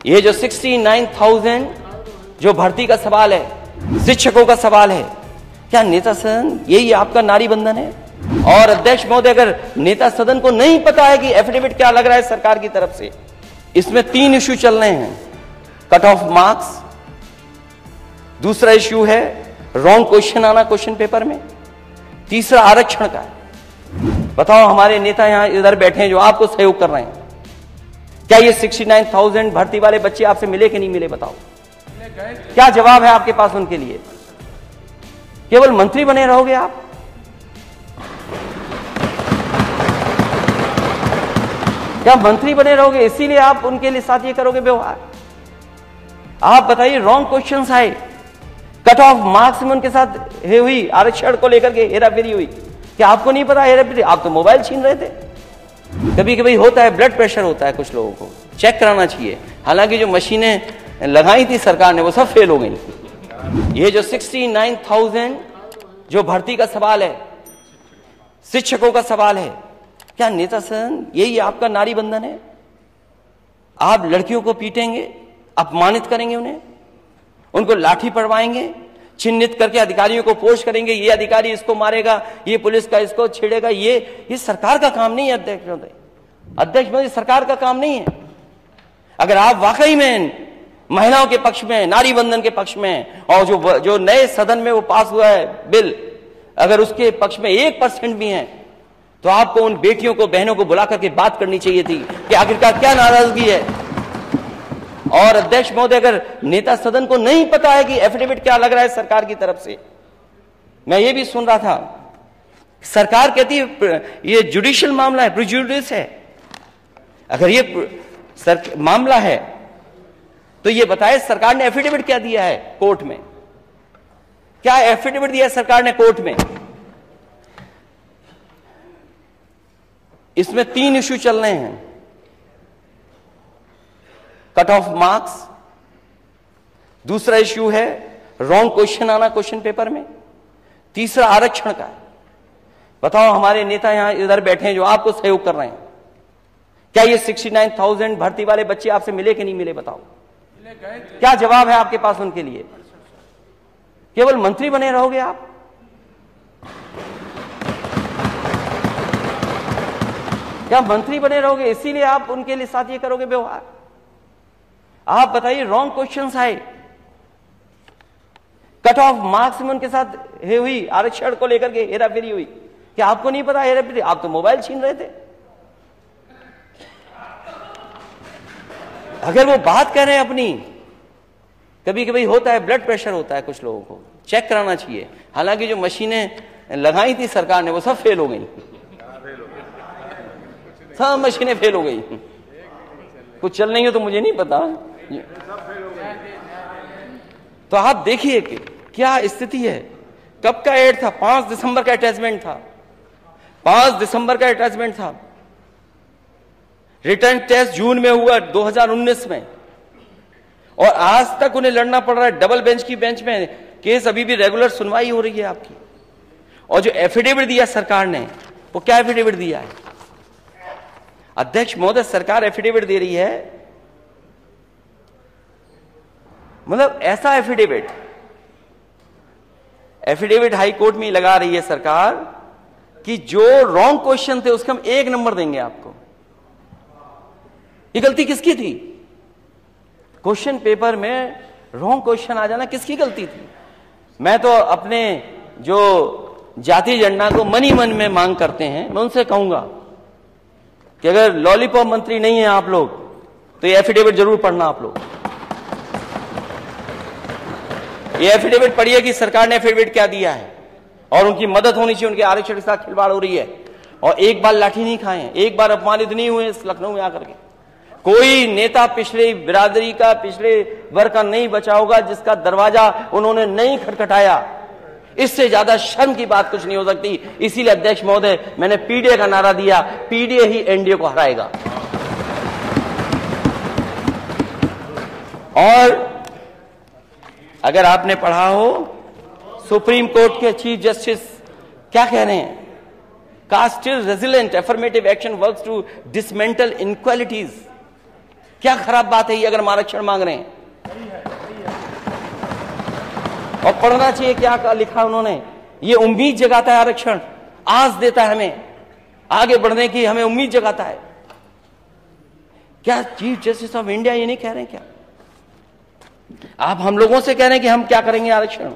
ये जो 69,000 जो भर्ती का सवाल है, शिक्षकों का सवाल है, क्या नेता सदन यही आपका नारी बंधन है? और अध्यक्ष महोदय, अगर नेता सदन को नहीं पता है कि एफिडेविट क्या लग रहा है सरकार की तरफ से, इसमें 3 इश्यू चल रहे हैं। कट ऑफ मार्क्स, दूसरा इश्यू है रॉन्ग क्वेश्चन आना क्वेश्चन पेपर में, तीसरा आरक्षण का। बताओ, हमारे नेता यहां इधर बैठे हैं जो आपको सहयोग कर रहे हैं, क्या ये 69,000 भर्ती वाले बच्चे आपसे मिले कि नहीं मिले? बताओ, क्या जवाब है आपके पास उनके लिए? केवल मंत्री बने रहोगे आप? क्या मंत्री बने रहोगे इसीलिए आप उनके लिए साथ ये करोगे व्यवहार? आप बताइए, रॉन्ग क्वेश्चंस आए, कट ऑफ मार्क्स में उनके साथ हुई, आरक्षण को लेकर के हेराफेरी हुई। क्या आपको नहीं पता हेराफेरी? आप तो मोबाइल छीन रहे थे। कभी कभी होता है, ब्लड प्रेशर होता है, कुछ लोगों को चेक कराना चाहिए। हालांकि जो मशीनें लगाई थी सरकार ने वो सब फेल हो गई। ये जो 69,000 जो भर्ती का सवाल है, शिक्षकों का सवाल है, क्या नेता सदन यही आपका नारी बंधन है? आप लड़कियों को पीटेंगे, अपमानित करेंगे, उनको लाठी पड़वाएंगे, चिन्हित करके अधिकारियों को पोस्ट करेंगे, ये अधिकारी इसको मारेगा, ये पुलिस का इसको छेड़ेगा। ये सरकार का काम नहीं है अध्यक्ष महोदय। अध्यक्ष महोदय, सरकार का काम नहीं है। अगर आप वाकई में महिलाओं के पक्ष में, नारी बंधन के पक्ष में, और जो नए सदन में वो पास हुआ है बिल, अगर उसके पक्ष में 1% भी है, तो आपको उन बेटियों को, बहनों को बुला करके बात करनी चाहिए थी कि आखिरकार क्या नाराजगी है। और अध्यक्ष महोदय, अगर नेता सदन को नहीं पता है कि एफिडेविट क्या लग रहा है सरकार की तरफ से, मैं ये भी सुन रहा था, सरकार कहती है ये जुडिशियल मामला है, प्रिजुडिस है। अगर ये मामला है तो ये बताए सरकार ने एफिडेविट क्या दिया है कोर्ट में? क्या एफिडेविट दिया है सरकार ने कोर्ट में? इसमें 3 इश्यू चल रहे हैं। कट ऑफ मार्क्स, दूसरा इश्यू है रॉन्ग क्वेश्चन आना क्वेश्चन पेपर में, तीसरा आरक्षण का। बताओ, हमारे नेता यहां इधर बैठे हैं जो आपको सहयोग कर रहे हैं, क्या ये 69,000 भर्ती वाले बच्चे आपसे मिले कि नहीं मिले? बताओ, क्या जवाब है आपके पास उनके लिए? केवल मंत्री बने रहोगे आप? क्या मंत्री बने रहोगे इसीलिए आप उनके लिए साथ ये करोगे व्यवहार? आप बताइए, रॉन्ग क्वेश्चंस आए, कट ऑफ मार्क्स में उनके साथ हुई, आरक्षण को लेकर के हेराफेरी हुई। क्या आपको नहीं पता हेराफेरी? आप तो मोबाइल छीन रहे थे। अगर वो बात कर रहे हैं अपनी, कभी कभी होता है, ब्लड प्रेशर होता है, कुछ लोगों को चेक कराना चाहिए। हालांकि जो मशीनें लगाई थी सरकार ने वो सब फेल हो गई, सब मशीनें फेल हो गई। कुछ चल नहीं हो तो मुझे नहीं पता। तो आप देखिए कि क्या स्थिति है। कब का एड था? 5 दिसंबर का अटैचमेंट था, 5 दिसंबर का अटैचमेंट था। रिटर्न टेस्ट जून में हुआ 2019 में, और आज तक उन्हें लड़ना पड़ रहा है डबल बेंच की बेंच में। केस अभी भी रेगुलर सुनवाई हो रही है आपकी। और जो एफिडेविट दिया सरकार ने, वो क्या एफिडेविट दिया है? अध्यक्ष महोदय, सरकार एफिडेविट दे रही है, मतलब ऐसा एफिडेविट हाई कोर्ट में लगा रही है सरकार कि जो रॉन्ग क्वेश्चन थे उसके हम 1 नंबर देंगे आपको। ये गलती किसकी थी? क्वेश्चन पेपर में रॉन्ग क्वेश्चन आ जाना किसकी गलती थी? मैं तो अपने जो जाति झंडा को मन ही मन में मांग करते हैं, मैं उनसे कहूंगा कि अगर लॉलीपॉप मंत्री नहीं है आप लोग, तो ये एफिडेविट जरूर पढ़ना आप लोग। ये एफिडेविट पढ़िए कि सरकार ने एफिडेविट क्या दिया है, और उनकी मदद होनी चाहिए। उनके आरक्षण के साथ खिलवाड़ हो रही है, और एक बार लाठी नहीं खाए, एक बार अपमानित नहीं हुए इस लखनऊ में आकर के। कोई नेता पिछले बिरादरी का, पिछले वर्ग का नहीं बचा होगा जिसका दरवाजा उन्होंने नहीं खटखटाया। इससे ज्यादा शर्म की बात कुछ नहीं हो सकती। इसीलिए अध्यक्ष महोदय, मैंने पीडीए का नारा दिया, पीडीए ही एनडीए को हराएगा। और अगर आपने पढ़ा हो, सुप्रीम कोर्ट के चीफ जस्टिस क्या कह रहे हैं? Caste is resilient, affirmative action works to dismantle inequalities. क्या खराब बात है ये अगर हम आरक्षण मांग रहे हैं? और पढ़ना चाहिए क्या लिखा उन्होंने, ये उम्मीद जगाता है, आरक्षण आस देता है हमें आगे बढ़ने की, हमें उम्मीद जगाता है। क्या चीफ जस्टिस ऑफ इंडिया ये नहीं कह रहे हैं क्या? आप हम लोगों से कह रहे हैं कि हम क्या करेंगे आरक्षण?